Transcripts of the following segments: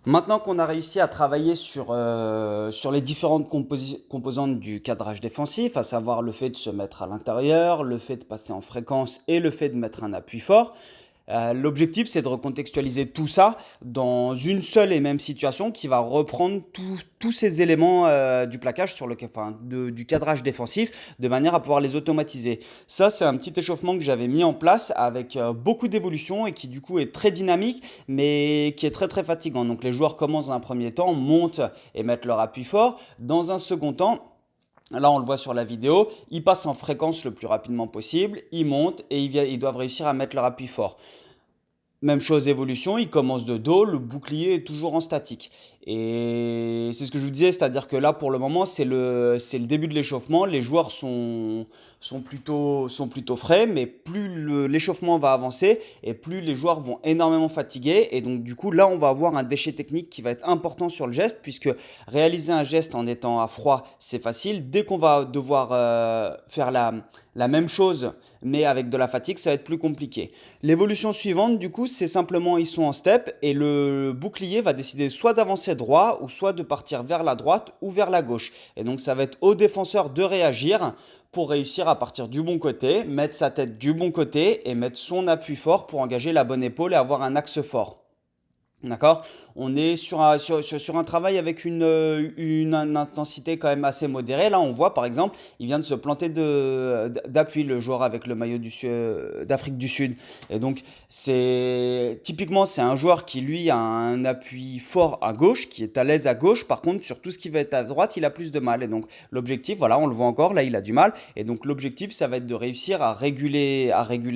Maintenant qu'on a réussi à travailler sur les différentes composantes du cadrage défensif, à savoir le fait de se mettre à l'intérieur, le fait de passer en fréquence et le fait de mettre un appui fort, l'objectif, c'est de recontextualiser tout ça dans une seule et même situation qui va reprendre tous ces éléments du plaquage du cadrage défensif de manière à pouvoir les automatiser. Ça, c'est un petit échauffement que j'avais mis en place avec beaucoup d'évolutions et qui du coup est très dynamique, mais qui est très très fatigant. Donc les joueurs commencent dans un premier temps, montent et mettent leur appui fort. Dans un second temps, là, on le voit sur la vidéo, ils passent en fréquence le plus rapidement possible, ils montent et ils doivent réussir à mettre leur appui fort. Même chose évolution, il commence de dos, le bouclier est toujours en statique. Et c'est ce que je vous disais, c'est-à-dire que là pour le moment c'est le début de l'échauffement, les joueurs sont plutôt frais, mais plus l'échauffement va avancer et plus les joueurs vont énormément fatiguer. Et donc du coup là on va avoir un déchet technique qui va être important sur le geste, puisque réaliser un geste en étant à froid c'est facile. Dès qu'on va devoir faire la même chose mais avec de la fatigue, ça va être plus compliqué. L'évolution suivante, du coup, c'est simplement ils sont en step et le bouclier va décider soit d'avancer droit ou soit de partir vers la droite ou vers la gauche. Et donc ça va être au défenseur de réagir pour réussir à partir du bon côté, mettre sa tête du bon côté et mettre son appui fort pour engager la bonne épaule et avoir un axe fort. D'accord. On est sur un travail avec une intensité quand même assez modérée. Là, on voit par exemple, il vient de se planter d'appui, le joueur avec le maillot d'Afrique du Sud. Et donc, c'est un joueur qui, lui, a un appui fort à gauche, qui est à l'aise à gauche. Par contre, sur tout ce qui va être à droite, il a plus de mal. Et donc, l'objectif, voilà, on le voit encore, là, il a du mal. Et donc, l'objectif, ça va être de réussir à réguler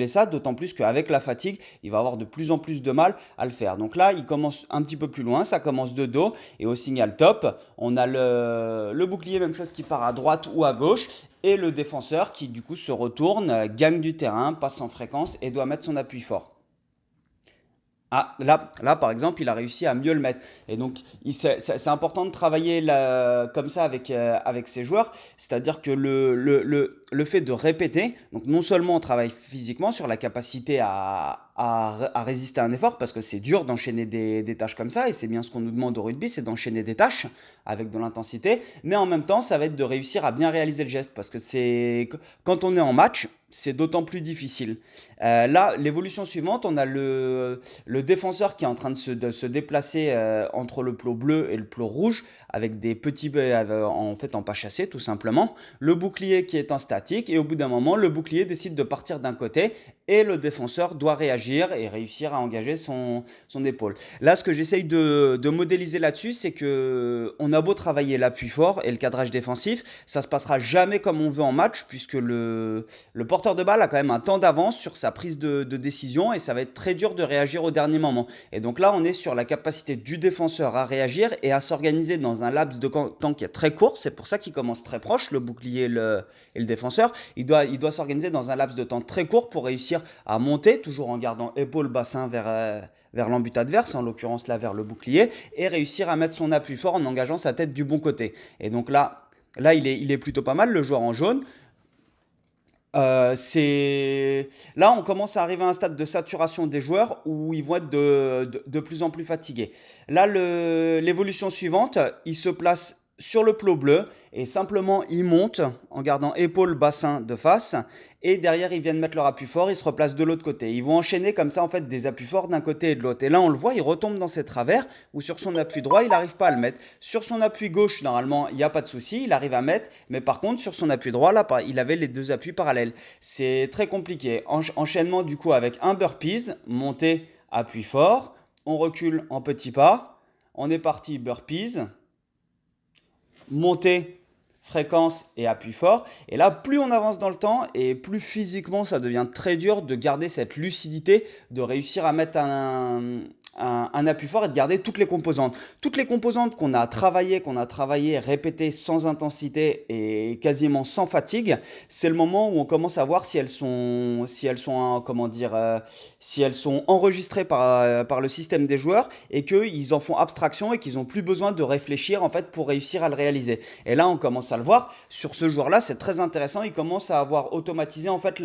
ça, d'autant plus qu'avec la fatigue, il va avoir de plus en plus de mal à le faire. Donc là, il commence un petit peu plus loin, ça commence de dos et au signal top, on a le bouclier, même chose qui part à droite ou à gauche et le défenseur qui du coup se retourne, gagne du terrain, passe en fréquence et doit mettre son appui fort. Ah, là, par exemple, il a réussi à mieux le mettre. Et donc, c'est important de travailler comme ça avec ses joueurs. C'est-à-dire que le fait de répéter, donc non seulement on travaille physiquement sur la capacité à résister à un effort, parce que c'est dur d'enchaîner des tâches comme ça, et c'est bien ce qu'on nous demande au rugby, c'est d'enchaîner des tâches avec de l'intensité, mais en même temps, ça va être de réussir à bien réaliser le geste, parce que quand on est en match, c'est d'autant plus difficile. Là, l'évolution suivante, on a le défenseur qui est en train de se déplacer entre le plot bleu et le plot rouge avec des petits en fait en pas chassé tout simplement. Le bouclier qui est en statique et au bout d'un moment le bouclier décide de partir d'un côté et le défenseur doit réagir et réussir à engager son épaule. Là, ce que j'essaye de modéliser là-dessus, c'est que on a beau travailler l'appui fort et le cadrage défensif, ça se passera jamais comme on veut en match puisque le porteur de balle a quand même un temps d'avance sur sa prise de décision et ça va être très dur de réagir au dernier moment. Et donc là, on est sur la capacité du défenseur à réagir et à s'organiser dans un laps de temps qui est très court. C'est pour ça qu'il commence très proche, le bouclier et le défenseur. Il doit s'organiser dans un laps de temps très court pour réussir à monter, toujours en gardant épaule, bassin vers l'embut adverse, en l'occurrence là vers le bouclier, et réussir à mettre son appui fort en engageant sa tête du bon côté. Et donc là il est plutôt pas mal, le joueur en jaune. Là, on commence à arriver à un stade de saturation des joueurs où ils vont être de plus en plus fatigués. Là, l'évolution suivante, ils se placent sur le plot bleu et simplement ils montent en gardant épaule, bassin de face et derrière ils viennent mettre leur appui fort, ils se replacent de l'autre côté. Ils vont enchaîner comme ça en fait des appuis forts d'un côté et de l'autre. Et là, on le voit, il retombe dans ses travers où sur son appui droit, il n'arrive pas à le mettre. Sur son appui gauche, normalement, il n'y a pas de souci, il arrive à mettre, mais par contre, sur son appui droit, là, il avait les deux appuis parallèles. C'est très compliqué. Enchaînement du coup avec un burpees, montée, appui fort, on recule en petits pas, on est parti burpees, montée, fréquence et appui fort. Et là, plus on avance dans le temps et plus physiquement ça devient très dur de garder cette lucidité, de réussir à mettre un appui fort et de garder toutes les composantes. Toutes les composantes qu'on a travaillé, répétées sans intensité et quasiment sans fatigue, c'est le moment où on commence à voir comment dire, si elles sont enregistrées par le système des joueurs et qu'ils en font abstraction et qu'ils n'ont plus besoin de réfléchir en fait pour réussir à le réaliser. Et là, on commence à le voir. Sur ce joueur-là, c'est très intéressant. Il commence à avoir automatisé en fait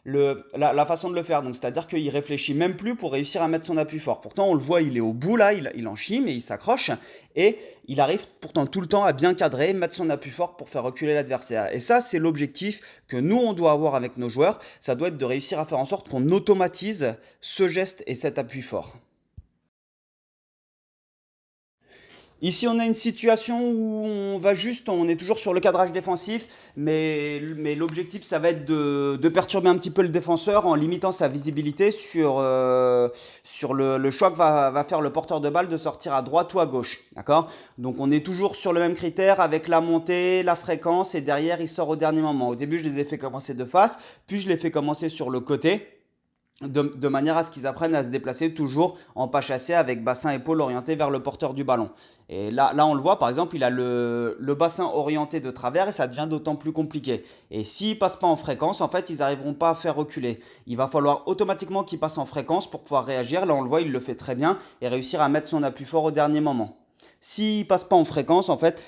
la façon de le faire. Donc, c'est-à-dire qu'il réfléchit même plus pour réussir à mettre son appui fort. Pourtant, on le voit, il est au bout là, il en chie, mais il s'accroche et il arrive pourtant tout le temps à bien cadrer, mettre son appui fort pour faire reculer l'adversaire. Et ça, c'est l'objectif que nous, on doit avoir avec nos joueurs. Ça doit être de réussir à faire en sorte qu'on automatise ce geste et cet appui fort. Ici, on a une situation où on est toujours sur le cadrage défensif, mais l'objectif, ça va être de perturber un petit peu le défenseur en limitant sa visibilité sur le choix que va faire le porteur de balle de sortir à droite ou à gauche. D'accord? Donc, on est toujours sur le même critère avec la montée, la fréquence, et derrière, il sort au dernier moment. Au début, je les ai fait commencer de face, puis je les fais commencer sur le côté. De manière à ce qu'ils apprennent à se déplacer toujours en pas chassé avec bassin épaule orienté vers le porteur du ballon. Et là on le voit, par exemple, il a le bassin orienté de travers et ça devient d'autant plus compliqué. Et s'ils ne passent pas en fréquence, en fait, ils n'arriveront pas à faire reculer. Il va falloir automatiquement qu'ils passent en fréquence pour pouvoir réagir. Là, on le voit, il le fait très bien et réussir à mettre son appui fort au dernier moment. S'il ne passe pas en fréquence, en fait,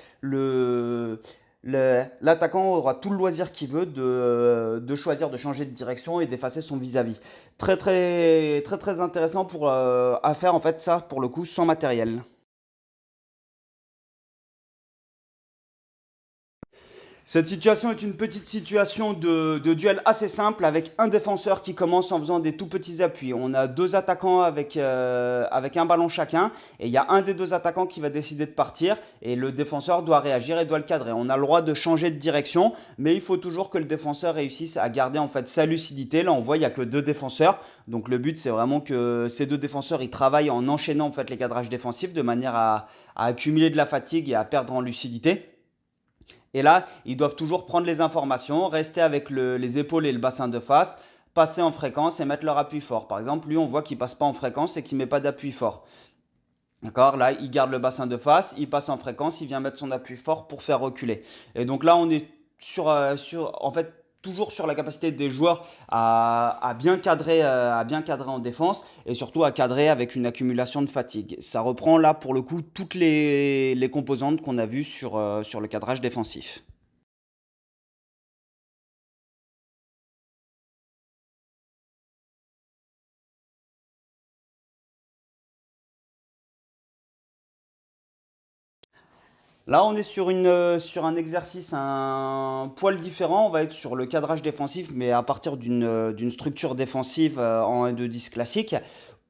l'attaquant aura tout le loisir qu'il veut de choisir de changer de direction et d'effacer son vis-à-vis. Très très très très intéressant à faire en fait ça pour le coup sans matériel. Cette situation est une petite situation de duel assez simple avec un défenseur qui commence en faisant des tout petits appuis. On a deux attaquants avec un ballon chacun et il y a un des deux attaquants qui va décider de partir et le défenseur doit réagir et doit le cadrer. On a le droit de changer de direction, mais il faut toujours que le défenseur réussisse à garder en fait sa lucidité. Là on voit il n'y a que deux défenseurs, donc le but c'est vraiment que ces deux défenseurs ils travaillent en enchaînant en fait les cadrages défensifs de manière à accumuler de la fatigue et à perdre en lucidité. Et là, ils doivent toujours prendre les informations, rester avec les épaules et le bassin de face, passer en fréquence et mettre leur appui fort. Par exemple, lui, on voit qu'il ne passe pas en fréquence et qu'il ne met pas d'appui fort. D'accord? Là, il garde le bassin de face, il passe en fréquence, il vient mettre son appui fort pour faire reculer. Et donc là, on est en fait, toujours sur la capacité des joueurs à bien cadrer en défense et surtout à cadrer avec une accumulation de fatigue. Ça reprend là, pour le coup, toutes les composantes qu'on a vues sur le cadrage défensif. Là, on est sur un exercice un poil différent. On va être sur le cadrage défensif, mais à partir d'une structure défensive en 1-2-10 classique,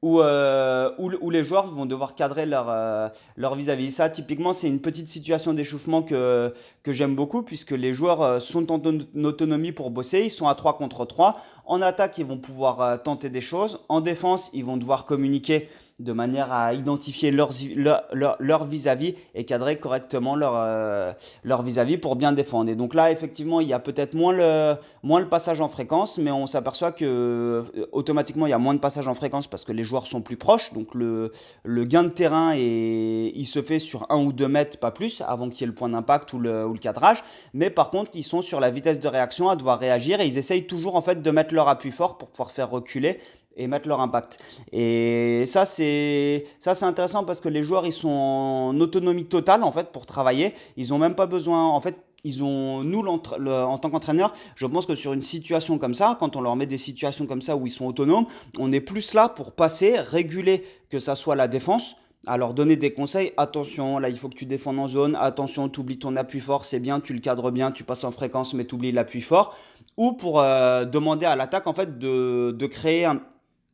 où les joueurs vont devoir cadrer leur vis-à-vis. Ça, typiquement, c'est une petite situation d'échauffement que j'aime beaucoup, puisque les joueurs sont en autonomie pour bosser. Ils sont à 3 contre 3. En attaque, ils vont pouvoir tenter des choses. En défense, ils vont devoir communiquer de manière à identifier leur vis-à-vis et cadrer correctement leur vis-à-vis pour bien défendre. Et donc là, effectivement, il y a peut-être moins le passage en fréquence, mais on s'aperçoit que automatiquement, il y a moins de passage en fréquence parce que les joueurs sont plus proches. Donc le gain de terrain, il se fait sur 1 ou 2 mètres, pas plus, avant qu'il y ait le point d'impact ou le cadrage. Mais par contre, ils sont sur la vitesse de réaction à devoir réagir et ils essayent toujours en fait de mettre leur appui fort pour pouvoir faire reculer et mettre leur impact. Et ça c'est intéressant parce que les joueurs ils sont en autonomie totale en fait pour travailler. Ils ont même pas besoin en fait. Nous, en tant qu'entraîneur, je pense que sur une situation comme ça, quand on leur met des situations comme ça où ils sont autonomes, on est plus là pour passer, réguler que ça soit la défense, à leur donner des conseils. Attention, là, il faut que tu défendes en zone. Attention, tu oublies ton appui fort, c'est bien, tu le cadres bien, tu passes en fréquence, mais tu oublies l'appui fort. Ou pour demander à l'attaque, en fait, de créer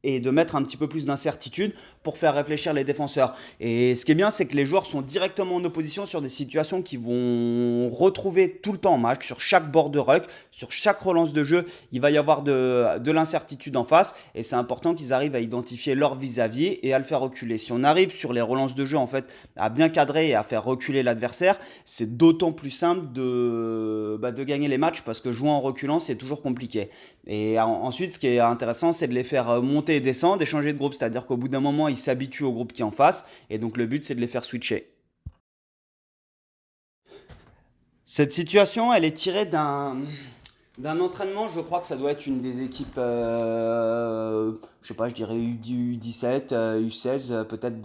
et de mettre un petit peu plus d'incertitude pour faire réfléchir les défenseurs. Et ce qui est bien, c'est que les joueurs sont directement en opposition sur des situations qui vont retrouver tout le temps en match, sur chaque bord de ruck, sur chaque relance de jeu, il va y avoir de l'incertitude en face et c'est important qu'ils arrivent à identifier leur vis-à-vis et à le faire reculer. Si on arrive sur les relances de jeu en fait à bien cadrer et à faire reculer l'adversaire, c'est d'autant plus simple de gagner les matchs parce que jouer en reculant c'est toujours compliqué. Et ensuite, ce qui est intéressant, c'est de les faire monter et descendre et changer de groupe. C'est-à-dire qu'au bout d'un moment, ils s'habituent au groupe qui est en face. Et donc, le but, c'est de les faire switcher. Cette situation, elle est tirée d'un entraînement. Je crois que ça doit être une des équipes, je sais pas, je dirais U17, U16, peut-être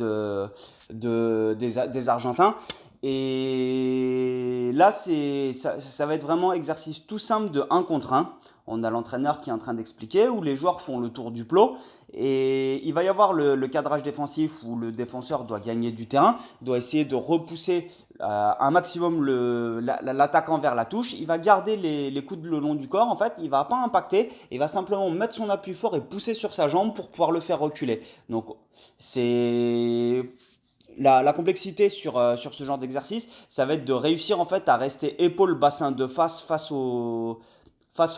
des Argentins. Et là, ça va être vraiment exercice tout simple de 1 contre 1. On a l'entraîneur qui est en train d'expliquer, où les joueurs font le tour du plot. Et il va y avoir le cadrage défensif où le défenseur doit gagner du terrain, doit essayer de repousser un maximum l'attaquant vers la touche. Il va garder les coudes le long du corps. En fait, il ne va pas impacter. Il va simplement mettre son appui fort et pousser sur sa jambe pour pouvoir le faire reculer. Donc, c'est la complexité sur ce genre d'exercice, ça va être de réussir en fait à rester épaule bassin de face au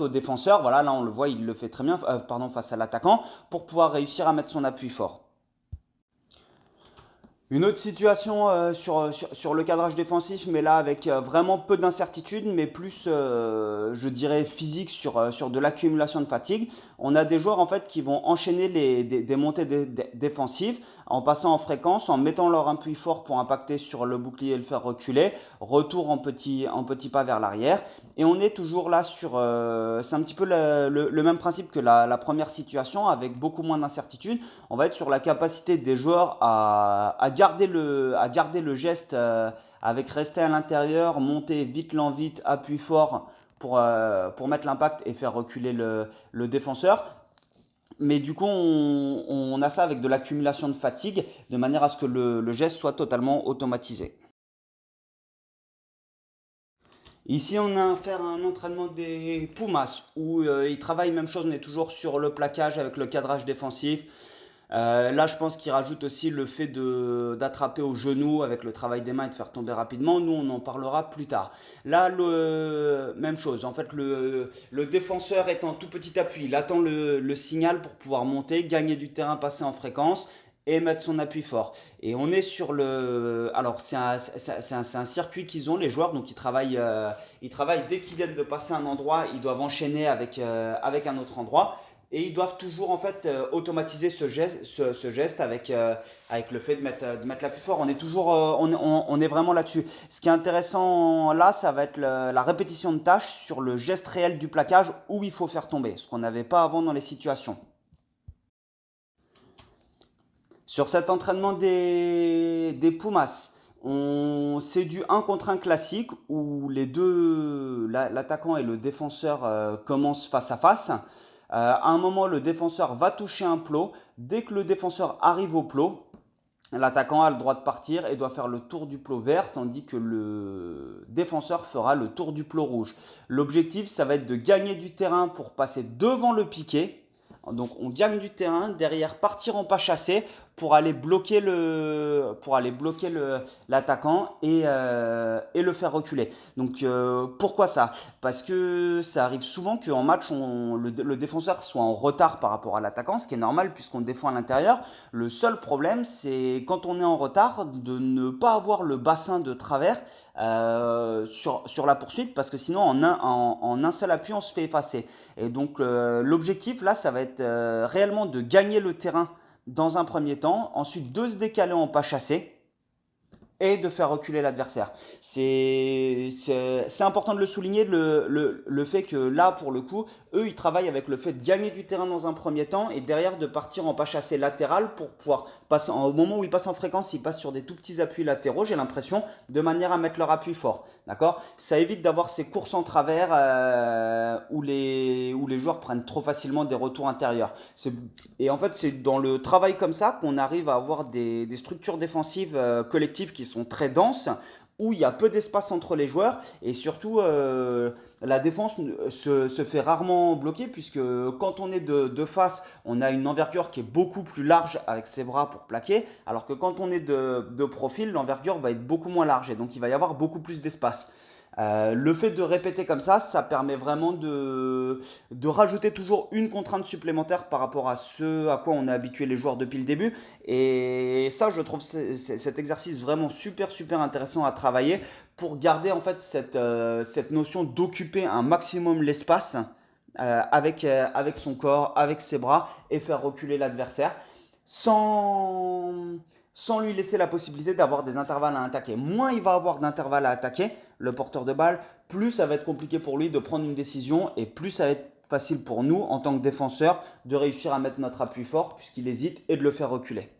défenseur. Voilà, là on le voit, il le fait très bien, face à l'attaquant, pour pouvoir réussir à mettre son appui fort. Une autre situation sur le cadrage défensif, mais là avec vraiment peu d'incertitude, mais plus, je dirais, physique sur de l'accumulation de fatigue. On a des joueurs en fait qui vont enchaîner des montées défensives en passant en fréquence, en mettant leur appui fort pour impacter sur le bouclier et le faire reculer, retour en petit pas vers l'arrière. Et on est toujours là c'est un petit peu le même principe que la première situation, avec beaucoup moins d'incertitude. On va être sur la capacité des joueurs à garder le geste avec rester à l'intérieur, monter vite l'envite, appui fort pour mettre l'impact et faire reculer le défenseur. Mais du coup, on a ça avec de l'accumulation de fatigue, de manière à ce que le geste soit totalement automatisé. Ici, on a affaire à un entraînement des Pumas, où ils travaillent même chose, mais toujours sur le plaquage avec le cadrage défensif. Là, je pense qu'il rajoute aussi le fait d'attraper au genou avec le travail des mains et de faire tomber rapidement. Nous, on en parlera plus tard. Là, même chose. En fait, le défenseur est en tout petit appui. Il attend le signal pour pouvoir monter, gagner du terrain, passer en fréquence et mettre son appui fort. Et on est sur le... Alors, c'est un circuit qu'ils ont, les joueurs. Donc, ils travaillent dès qu'ils viennent de passer un endroit, ils doivent enchaîner avec un autre endroit. Et ils doivent toujours en fait automatiser ce geste avec le fait de mettre l'appui fort. On est toujours, on est vraiment là-dessus. Ce qui est intéressant là, ça va être la répétition de tâches sur le geste réel du plaquage où il faut faire tomber, ce qu'on n'avait pas avant dans les situations. Sur cet entraînement des Pumas, c'est du 1 contre 1 classique où l'attaquant et le défenseur commencent face à face. À un moment, le défenseur va toucher un plot. Dès que le défenseur arrive au plot, l'attaquant a le droit de partir et doit faire le tour du plot vert, tandis que le défenseur fera le tour du plot rouge. L'objectif, ça va être de gagner du terrain pour passer devant le piqué. Donc on gagne du terrain, derrière partir en pas chassé pour aller bloquer l'attaquant et le faire reculer. Donc pourquoi ça? Parce que ça arrive souvent qu'en match le défenseur soit en retard par rapport à l'attaquant, ce qui est normal puisqu'on défend à l'intérieur. Le seul problème, c'est quand on est en retard de ne pas avoir le bassin de travers sur la poursuite, parce que sinon en un seul appui on se fait effacer. Et donc l'objectif là, ça va être réellement de gagner le terrain dans un premier temps, ensuite de se décaler en pas chassé et de faire reculer l'adversaire. C'est important de le souligner, le fait que là, pour le coup, eux, ils travaillent avec le fait de gagner du terrain dans un premier temps et derrière de partir en pas chassé latéral pour pouvoir passer, au moment où ils passent en fréquence, ils passent sur des tout petits appuis latéraux, j'ai l'impression, de manière à mettre leur appui fort. D'accord? Ça évite d'avoir ces courses en travers où les joueurs prennent trop facilement des retours intérieurs. Et en fait, c'est dans le travail comme ça qu'on arrive à avoir des structures défensives collectives qui sont très denses, où il y a peu d'espace entre les joueurs et surtout la défense se fait rarement bloquer, puisque quand on est de face, on a une envergure qui est beaucoup plus large avec ses bras pour plaquer, alors que quand on est de profil, l'envergure va être beaucoup moins large et donc il va y avoir beaucoup plus d'espace. Le fait de répéter comme ça permet vraiment de rajouter toujours une contrainte supplémentaire par rapport à ce à quoi on a habitué les joueurs depuis le début. Et ça, je trouve cet exercice vraiment super, super intéressant à travailler pour garder en fait cette notion d'occuper un maximum l'espace avec son corps, avec ses bras et faire reculer l'adversaire sans, sans lui laisser la possibilité d'avoir des intervalles à attaquer. Moins il va avoir d'intervalles à attaquer, le porteur de balle, plus ça va être compliqué pour lui de prendre une décision et plus ça va être facile pour nous en tant que défenseurs de réussir à mettre notre appui fort puisqu'il hésite et de le faire reculer.